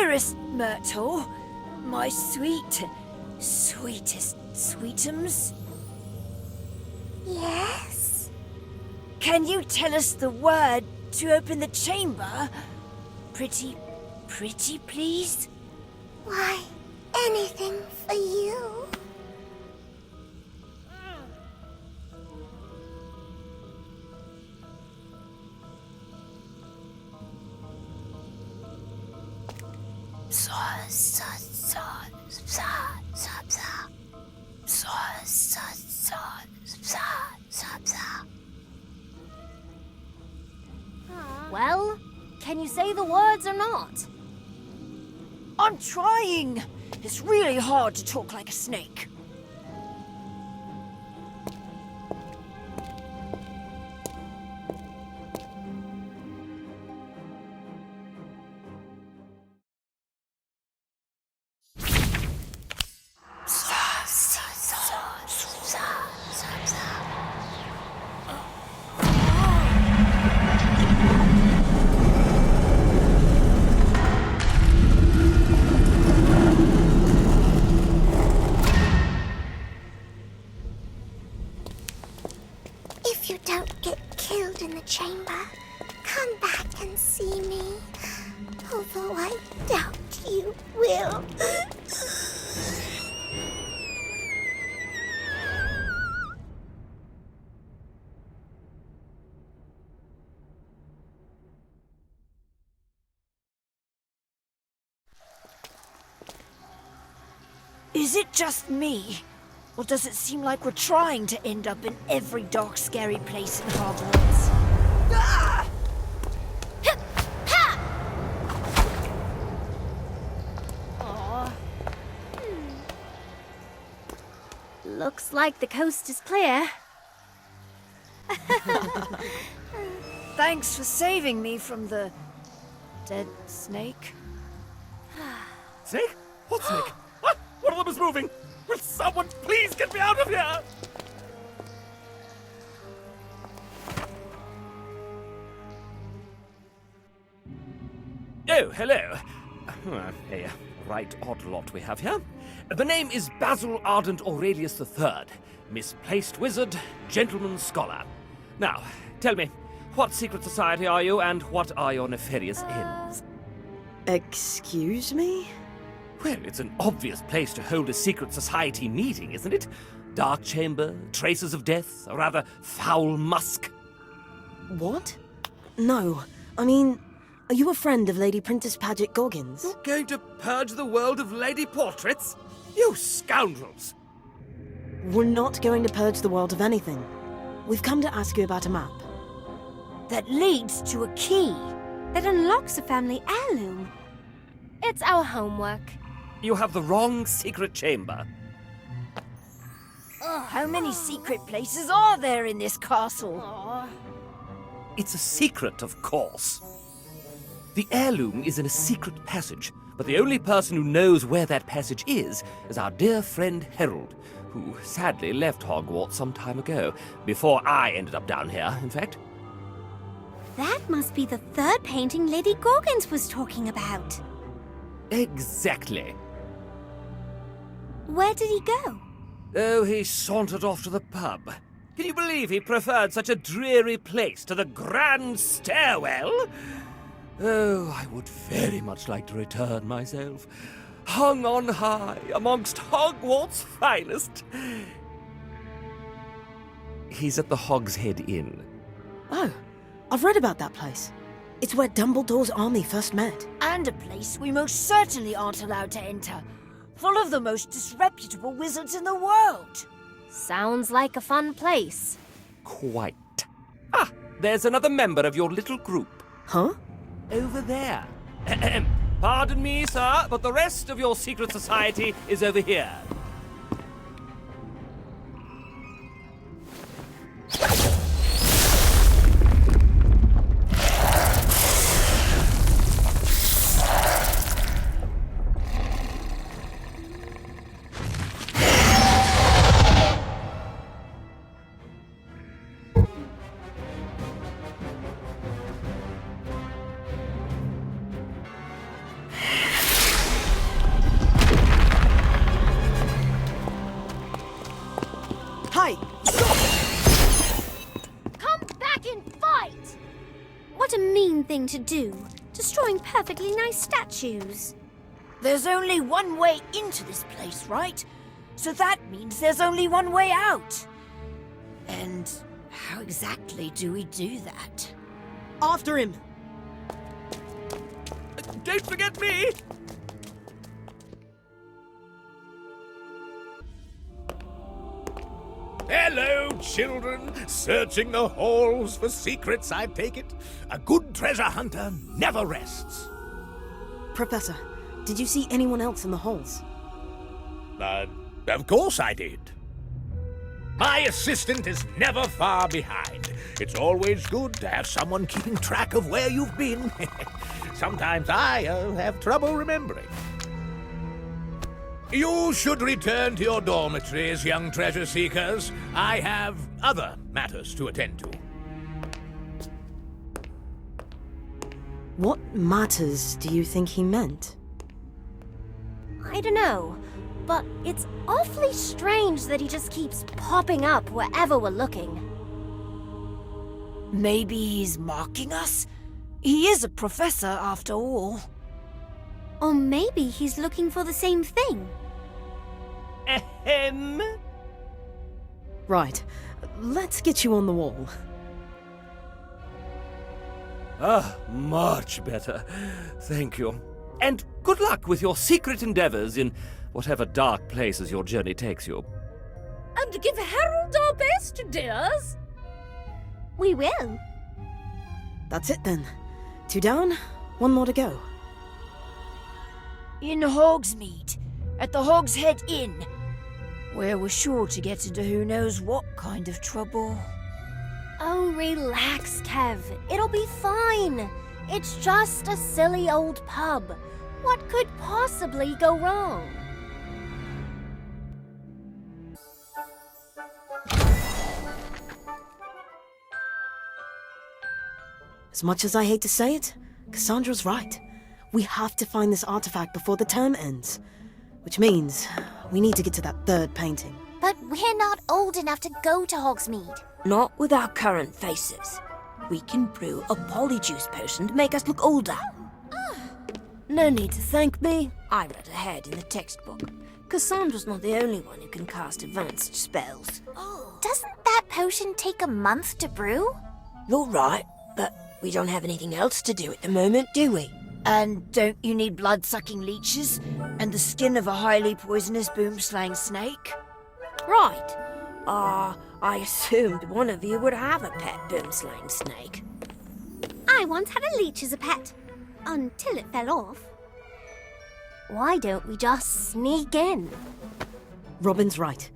Dearest Myrtle, my sweetest sweetums. Yes? Can you tell us the word to open the chamber? Pretty, please? Why, anything for you. Well, can you say the words or not? I'm trying. It's really hard to talk like a snake. If you don't get killed in the chamber, come back and see me. Although I doubt you will. Is it just me? Or does it seem like we're trying to end up in every dark, scary place in Hogwarts? Ah! Looks like the coast is clear. Thanks for saving me from the dead snake. Snake? What snake? What? One of them is moving! Will someone please get me out of here? Oh, hello. A right odd lot we have here. The name is Basil Ardent Aurelius III, misplaced wizard, gentleman scholar. Now, tell me, what secret society are you, and what are your nefarious ends? Excuse me? Well, it's an obvious place to hold a secret society meeting, isn't it? Dark chamber, traces of death, a rather foul musk. What? No. I mean, are you a friend of Lady Princess Paget Goggins? You're going to purge the world of lady portraits? You scoundrels! We're not going to purge the world of anything. We've come to ask you about a map. That leads to a key. That unlocks a family heirloom. It's our homework. You have the wrong secret chamber. How many secret places are there in this castle? It's a secret, of course. The heirloom is in a secret passage, but the only person who knows where that passage is our dear friend Harold, who sadly left Hogwarts some time ago, before I ended up down here, in fact. That must be the third painting Lady Goggins was talking about. Exactly. Where did he go? Oh, he sauntered off to the pub. Can you believe he preferred such a dreary place to the grand stairwell? Oh, I would very much like to return myself, hung on high amongst Hogwarts' finest. He's at the Hogshead Inn. Oh, I've read about that place. It's where Dumbledore's army first met. And a place we most certainly aren't allowed to enter. Full of the most disreputable wizards in the world. Sounds like a fun place. Quite. Ah, there's another member of your little group. Huh? Over there. Pardon me, sir, but the rest of your secret society is over here. What a mean thing to do, destroying perfectly nice statues. There's only one way into this place, right? So that means there's only one way out. And how exactly do we do that? After him! Don't forget me! Hello, children. Searching the halls for secrets, I take it. A good treasure hunter never rests. Professor, did you see anyone else in the halls? Of course I did. My assistant is never far behind. It's always good to have someone keeping track of where you've been. Sometimes I have trouble remembering. You should return to your dormitories, young treasure seekers. I have other matters to attend to. What matters do you think he meant? I don't know, but it's awfully strange that he just keeps popping up wherever we're looking. Maybe he's marking us? He is a professor, after all. Or maybe he's looking for the same thing. Ahem. Right, let's get you on the wall. Ah, much better. Thank you. And good luck with your secret endeavors in whatever dark places your journey takes you. And give Harold our best, dears. We will. That's it then. 2 down, 1 more to go. In Hogsmeade, at the Hog's Head Inn, where we're sure to get into who knows what kind of trouble. Oh, relax, Kev. It'll be fine. It's just a silly old pub. What could possibly go wrong? As much as I hate to say it, Cassandra's right. We have to find this artifact before the term ends. Which means we need to get to that 3rd painting. But we're not old enough to go to Hogsmeade. Not with our current faces. We can brew a polyjuice potion to make us look older. No need to thank me. I read ahead in the textbook. Cassandra's not the only one who can cast advanced spells. Doesn't that potion take a month to brew? You're right, but we don't have anything else to do at the moment, do we? And don't you need blood-sucking leeches and the skin of a highly poisonous boom-slaying snake? Right. I assumed one of you would have a pet boom-slaying snake. I once had a leech as a pet. Until it fell off. Why don't we just sneak in? Robin's right.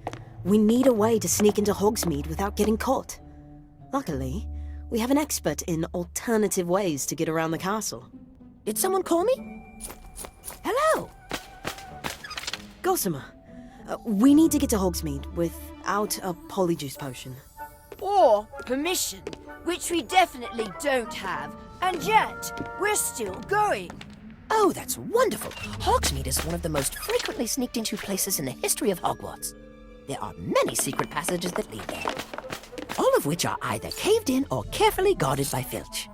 We need a way to sneak into Hogsmeade without getting caught. Luckily, we have an expert in alternative ways to get around the castle. Did someone call me? Hello. Gossamer, we need to get to Hogsmeade without a polyjuice potion. Or permission, which we definitely don't have, and yet we're still going. Oh, that's wonderful. Hogsmeade is one of the most frequently sneaked into places in the history of Hogwarts. There are many secret passages that lead there, all of which are either caved in or carefully guarded by Filch.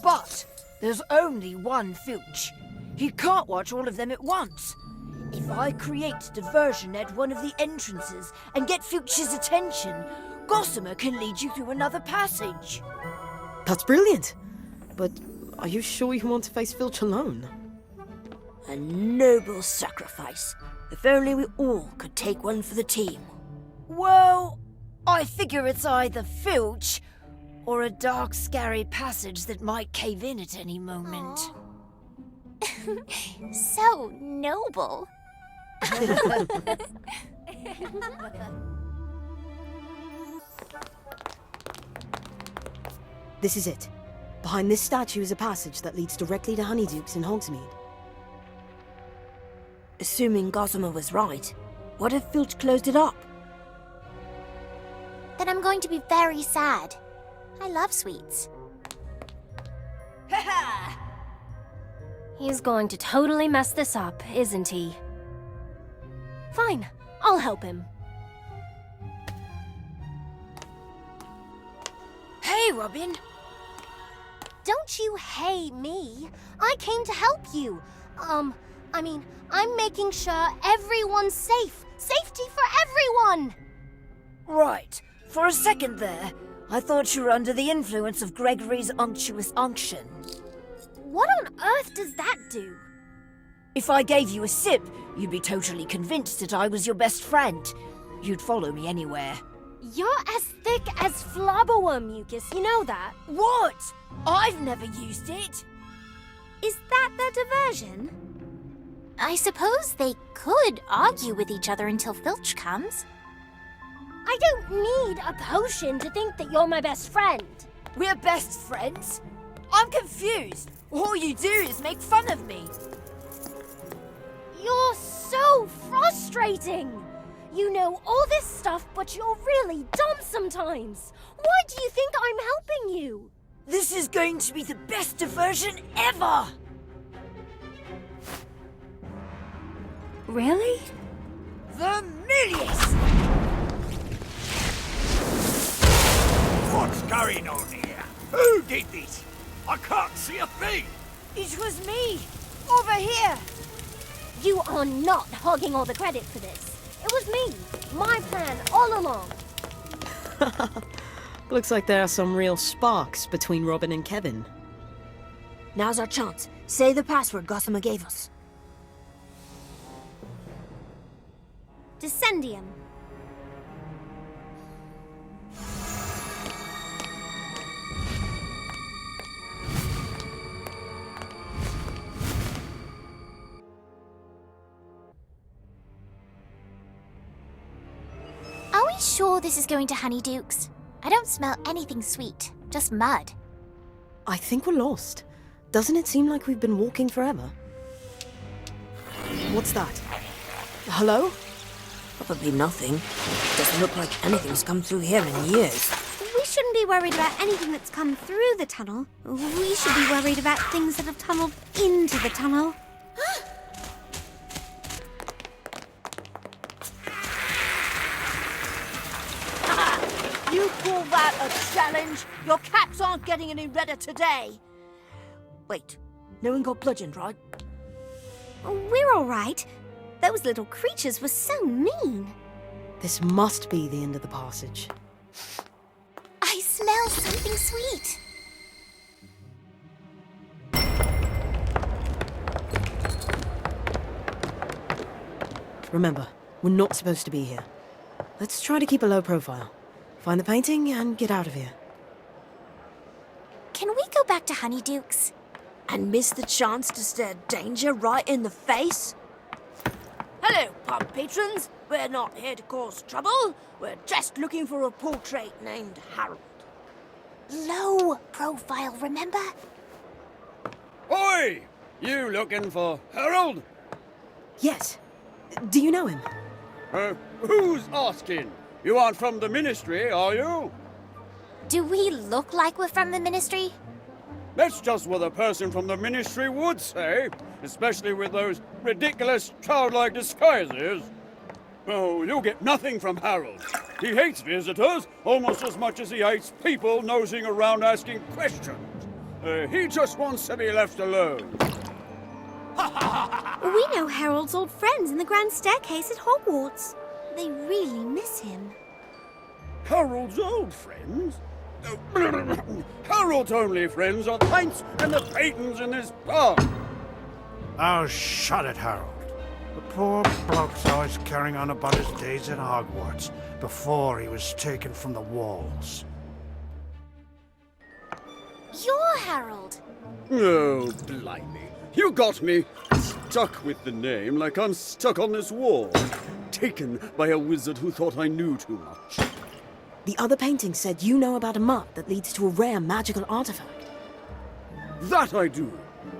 But there's only one Filch. He can't watch all of them at once. If I create diversion at one of the entrances and get Filch's attention, Gossamer can lead you through another passage. That's brilliant. But are you sure you want to face Filch alone? A noble sacrifice. If only we all could take one for the team. Well, I figure it's either Filch or a dark, scary passage that might cave in at any moment. So noble. This is it. Behind this statue is a passage that leads directly to Honeyduke's in Hogsmeade. Assuming Gossamer was right, what if Filch closed it up? Then I'm going to be very sad. I love sweets. He's going to totally mess this up, isn't he? Fine, I'll help him. Hey, Robin. Don't you hate me. I came to help you. I'm making sure everyone's safe. Safety for everyone! Right. For a second there, I thought you were under the influence of Gregory's unctuous unction. What on earth does that do? If I gave you a sip, you'd be totally convinced that I was your best friend. You'd follow me anywhere. You're as thick as flobberworm mucus, you know that? What? I've never used it. Is that their diversion? I suppose they could argue with each other until Filch comes. I don't need a potion to think that you're my best friend. We're best friends? I'm confused. All you do is make fun of me. You're so frustrating. You know all this stuff, but you're really dumb sometimes. Why do you think I'm helping you? This is going to be the best diversion ever! Really? Vermilius! What's going on here? Who did this? I can't see a thing. It was me! Over here! You are not hogging all the credit for this. It was me. My plan all along. Looks like there are some real sparks between Robin and Kevin. Now's our chance. Say the password Gossamer gave us. Descendium. Are we sure this is going to Honeydukes? I don't smell anything sweet, just mud. I think we're lost. Doesn't it seem like we've been walking forever? What's that? Hello? Probably nothing. Doesn't look like anything's come through here in years. We shouldn't be worried about anything that's come through the tunnel. We should be worried about things that have tunneled into the tunnel. You call that a challenge? Your caps aren't getting any redder today. Wait, no one got bludgeoned, right? We're all right. Those little creatures were so mean. This must be the end of the passage. I smell something sweet. Remember, we're not supposed to be here. Let's try to keep a low profile. Find the painting and get out of here. Can we go back to Honeydukes? And miss the chance to stare danger right in the face? Hello, pub patrons. We're not here to cause trouble. We're just looking for a portrait named Harold. Low profile, remember? Oi! You looking for Harold? Yes. Do you know him? Who's asking? You aren't from the Ministry, are you? Do we look like we're from the Ministry? That's just what a person from the Ministry would say, especially with those ridiculous childlike disguises. Oh, you'll get nothing from Harold. He hates visitors almost as much as he hates people nosing around asking questions. He just wants to be left alone. We know Harold's old friends in the Grand Staircase at Hogwarts. They really miss him. Harold's old friends? Harold's only friends are the pints and the patrons in this pub. Oh, shut it, Harold. The poor bloke's always carrying on about his days at Hogwarts before he was taken from the walls. You're Harold. Oh, blimey. You got me stuck with the name like I'm stuck on this wall. Taken by a wizard who thought I knew too much. The other painting said you know about a map that leads to a rare magical artifact. That I do.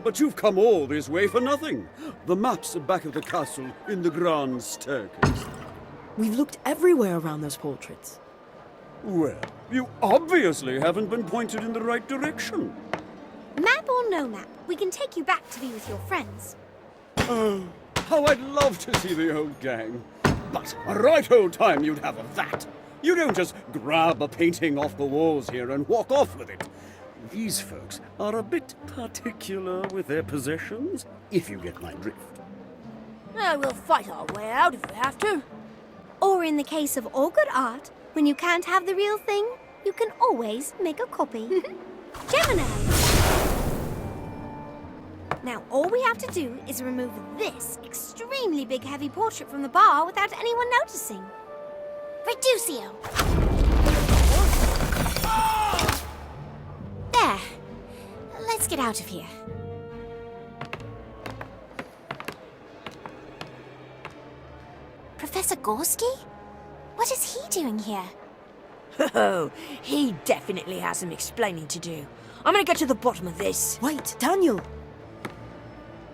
But you've come all this way for nothing. The map's back of the castle in the Grand Staircase. We've looked everywhere around those portraits. Well, you obviously haven't been pointed in the right direction. Map or no map, we can take you back to be with your friends. Oh, how I'd love to see the old gang. But a right old time you'd have of that. You don't just grab a painting off the walls here and walk off with it. These folks are a bit particular with their possessions, if you get my drift. We'll fight our way out if we have to. Or in the case of all good art, when you can't have the real thing, you can always make a copy. Gemini! Now all we have to do is remove this extremely big heavy portrait from the bar without anyone noticing. Reducio! There. Let's get out of here. Professor Gorski? What is he doing here? Oh, he definitely has some explaining to do. I'm gonna get to the bottom of this. Wait, Daniel!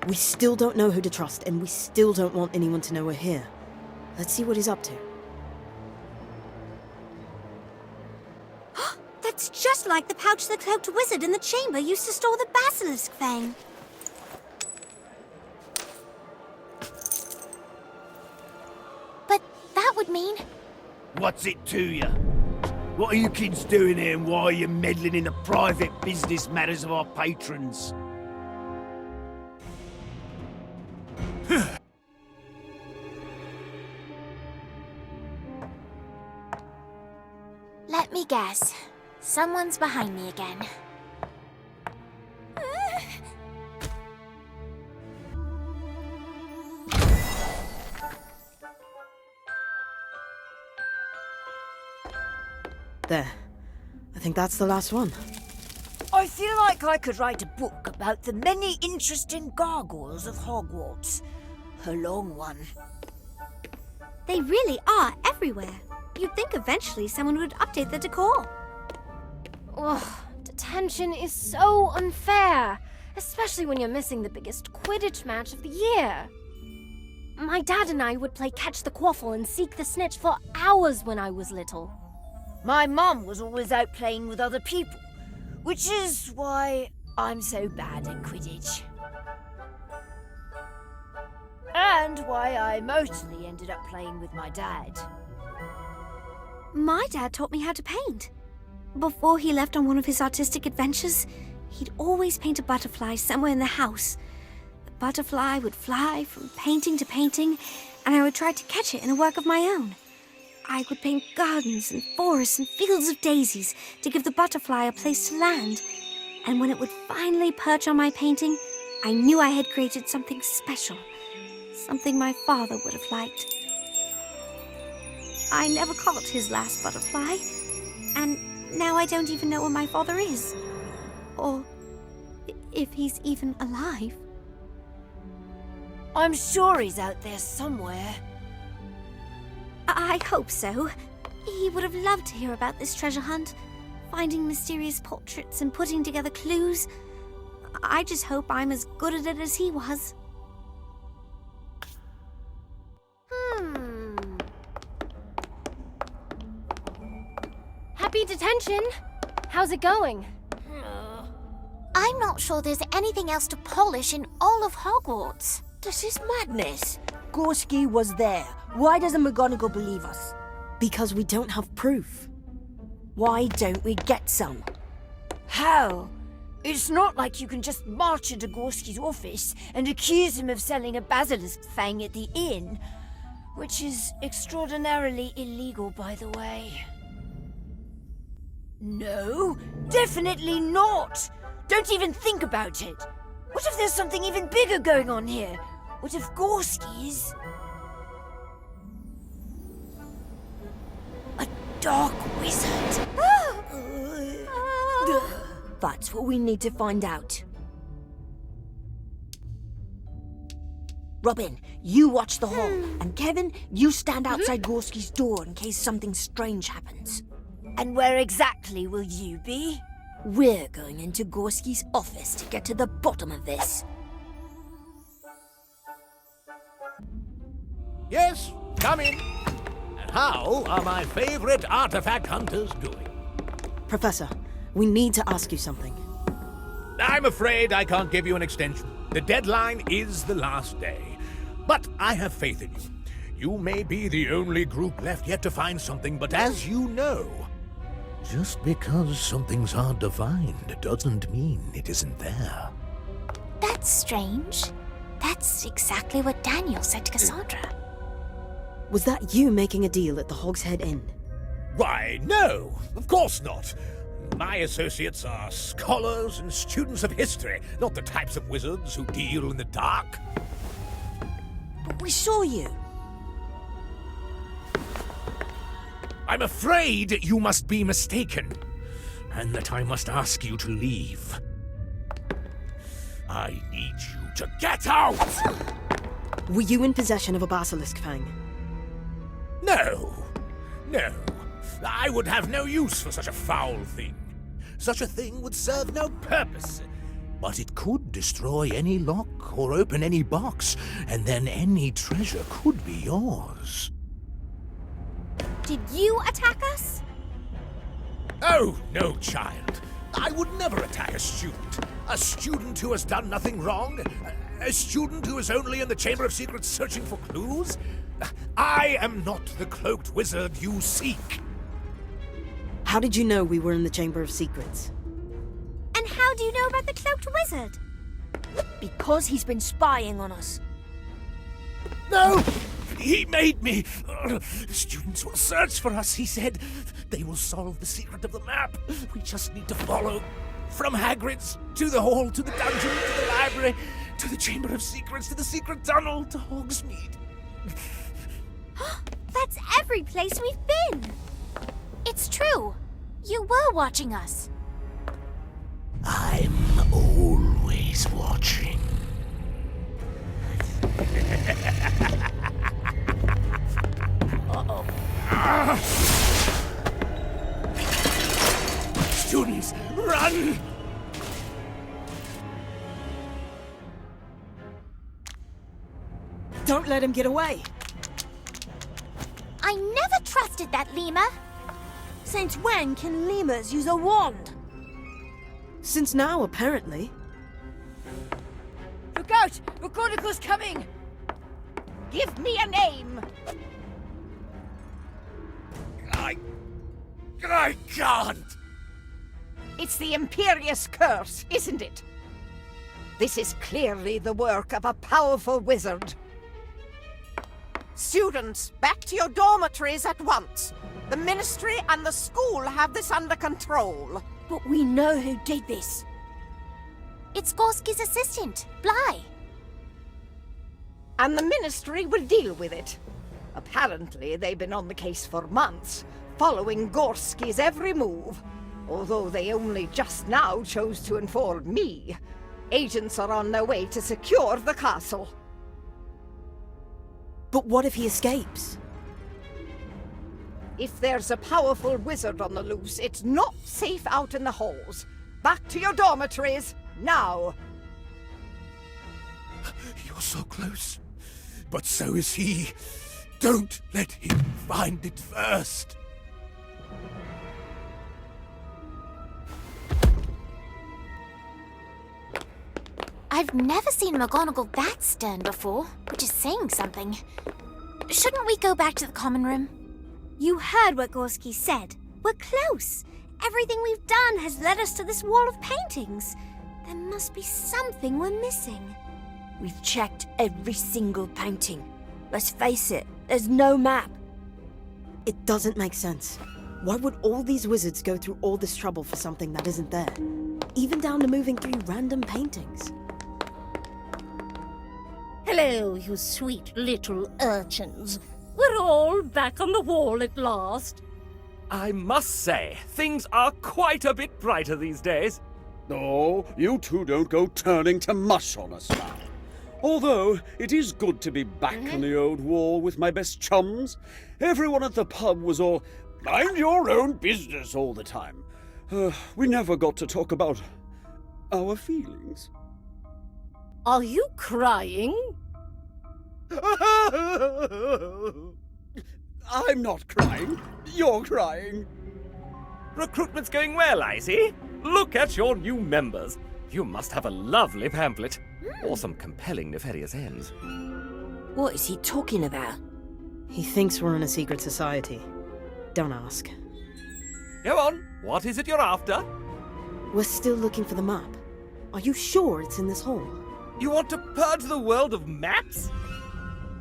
We still don't know who to trust, and we still don't want anyone to know we're here. Let's see what he's up to. That's just like the pouch the cloaked wizard in the chamber used to store the basilisk fang. But that would mean... What's it to you? What are you kids doing here, and why are you meddling in the private business matters of our patrons? Let me guess. Someone's behind me again. There. I think that's the last one. I feel like I could write a book about the many interesting gargoyles of Hogwarts. A long one. They really are everywhere. You'd think eventually someone would update the decor. Ugh, detention is so unfair, especially when you're missing the biggest Quidditch match of the year. My dad and I would play catch the quaffle and seek the snitch for hours when I was little. My mum was always out playing with other people, which is why I'm so bad at Quidditch. And why I mostly ended up playing with my dad. My dad taught me how to paint. Before he left on one of his artistic adventures, he'd always paint a butterfly somewhere in the house. The butterfly would fly from painting to painting, and I would try to catch it in a work of my own. I would paint gardens and forests and fields of daisies to give the butterfly a place to land. And when it would finally perch on my painting, I knew I had created something special. Something my father would have liked. I never caught his last butterfly, and now I don't even know where my father is. Or if he's even alive. I'm sure he's out there somewhere. I hope so. He would have loved to hear about this treasure hunt, finding mysterious portraits and putting together clues. I just hope I'm as good at it as he was. Happy detention! How's it going? I'm not sure there's anything else to polish in all of Hogwarts. This is madness. Gorski was there. Why doesn't McGonagall believe us? Because we don't have proof. Why don't we get some? How? It's not like you can just march into Gorski's office and accuse him of selling a basilisk fang at the inn, which is extraordinarily illegal, by the way. No, definitely not! Don't even think about it! What if there's something even bigger going on here? What if Gorski is... a dark wizard? That's what we need to find out. Robin, you watch the hall, and Kevin, you stand outside Gorski's door in case something strange happens. And where exactly will you be? We're going into Gorski's office to get to the bottom of this. Yes, come in. And how are my favorite artifact hunters doing? Professor, we need to ask you something. I'm afraid I can't give you an extension. The deadline is the last day. But I have faith in you. You may be the only group left yet to find something, but as you know, Just because something's hard to find doesn't mean it isn't there. That's strange. That's exactly what Daniel said to Cassandra. Was that you making a deal at the Hog's Head Inn? Why, no, of course not. My associates are scholars and students of history, not the types of wizards who deal in the dark. But we saw you. I'm afraid you must be mistaken, and that I must ask you to leave. I need you to get out! Were you in possession of a basilisk fang? No. I would have no use for such a foul thing. Such a thing would serve no purpose. But it could destroy any lock or open any box, and then any treasure could be yours. Did you attack us? Oh, no, child. I would never attack a student. A student who has done nothing wrong? A student who is only in the Chamber of Secrets searching for clues? I am not the cloaked wizard you seek. How did you know we were in the Chamber of Secrets? And how do you know about the cloaked wizard? Because he's been spying on us. No! He made me! Students will search for us, he said. They will solve the secret of the map. We just need to follow. From Hagrid's, to the hall, to the dungeon, to the library, to the Chamber of Secrets, to the secret tunnel, to Hogsmeade. That's every place we've been. It's true. You were watching us. I'm always watching. Students, run! Don't let him get away! I never trusted that lemur. Since when can lemurs use a wand? Since now, apparently. Look out! McGonagall's coming! Give me a name! I can't! It's the Imperious Curse, isn't it? This is clearly the work of a powerful wizard. Students, back to your dormitories at once. The Ministry and the school have this under control. But we know who did this. It's Gorski's assistant, Bly. And the Ministry will deal with it. Apparently, they've been on the case for months, following Gorski's every move. Although they only just now chose to inform me. Agents are on their way to secure the castle. But what if he escapes? If there's a powerful wizard on the loose, it's not safe out in the halls. Back to your dormitories, now! You're so close. But so is he. Don't let him find it first. I've never seen McGonagall that stern before, which is saying something. Shouldn't we go back to the common room? You heard what Gorski said. We're close. Everything we've done has led us to this wall of paintings. There must be something we're missing. We've checked every single painting. Let's face it, there's no map. It doesn't make sense. Why would all these wizards go through all this trouble for something that isn't there? Even down to moving through random paintings. Hello, you sweet little urchins. We're all back on the wall at last. I must say, things are quite a bit brighter these days. No, you two don't go turning to mush on us now. Although, it is good to be back on the old wall with my best chums. Everyone at the pub was all, mind your own business all the time. We never got to talk about our feelings. Are you crying? I'm not crying. You're crying. Recruitment's going well, I see. Look at your new members. You must have a lovely pamphlet. Or some compelling nefarious ends. What is he talking about? He thinks we're in a secret society. Don't ask. Go on. What is it you're after? We're still looking for the map. Are you sure it's in this hall? You want to purge the world of maps?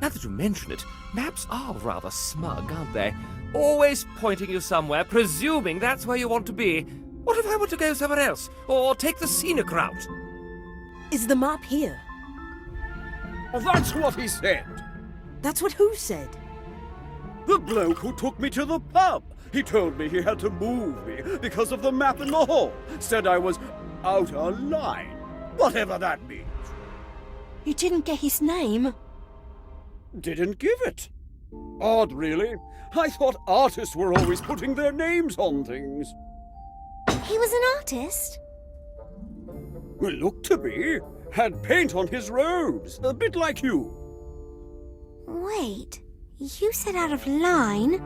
Now that you mention it, maps are rather smug, aren't they? Always pointing you somewhere, presuming that's where you want to be. What if I were to go somewhere else? Or take the scenic route? Is the map here? That's what he said. That's what who said? The bloke who took me to the pub. He told me he had to move me because of the map in the hall. Said I was out of line. Whatever that means. You didn't get his name? Didn't give it. Odd, really. I thought artists were always putting their names on things. He was an artist? Well, looked to be. Had paint on his robes, a bit like you. Wait, you said out of line?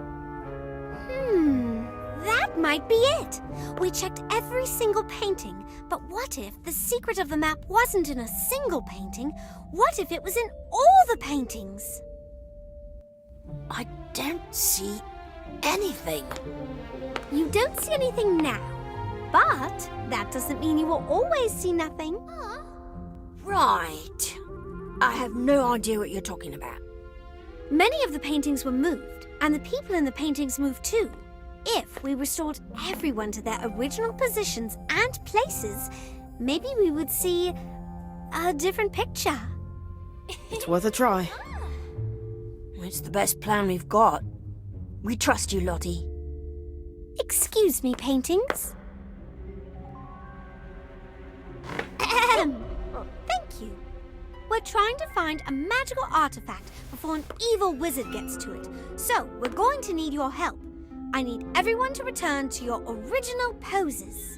That might be it. We checked every single painting, but what if the secret of the map wasn't in a single painting? What if it was in all the paintings? I don't see anything. You don't see anything now, but that doesn't mean you will always see nothing. Right. I have no idea what you're talking about. Many of the paintings were moved, and the people in the paintings moved too. If we restored everyone to their original positions and places, maybe we would see a different picture. It's worth a try. It's the best plan we've got. We trust you, Lottie. Excuse me, paintings. Thank you. We're trying to find a magical artifact before an evil wizard gets to it. So, we're going to need your help. I need everyone to return to your original poses.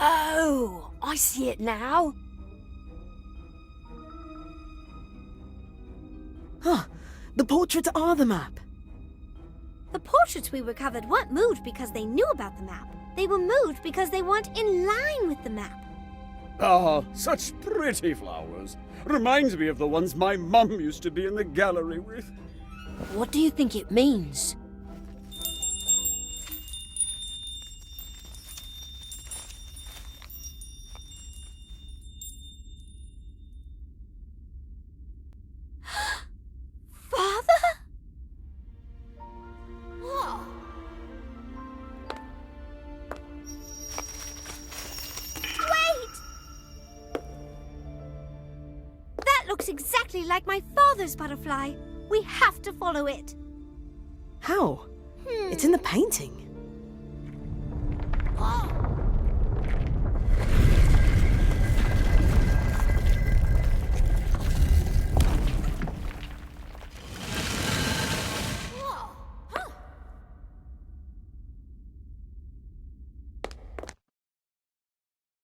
Oh, I see it now. Huh, the portraits are the map. The portraits we recovered weren't moved because they knew about the map. They were moved because they weren't in line with the map. Ah, such pretty flowers. Reminds me of the ones my mum used to be in the gallery with. What do you think it means? Looks exactly like my father's butterfly. We have to follow it. How? It's in the painting. Oh.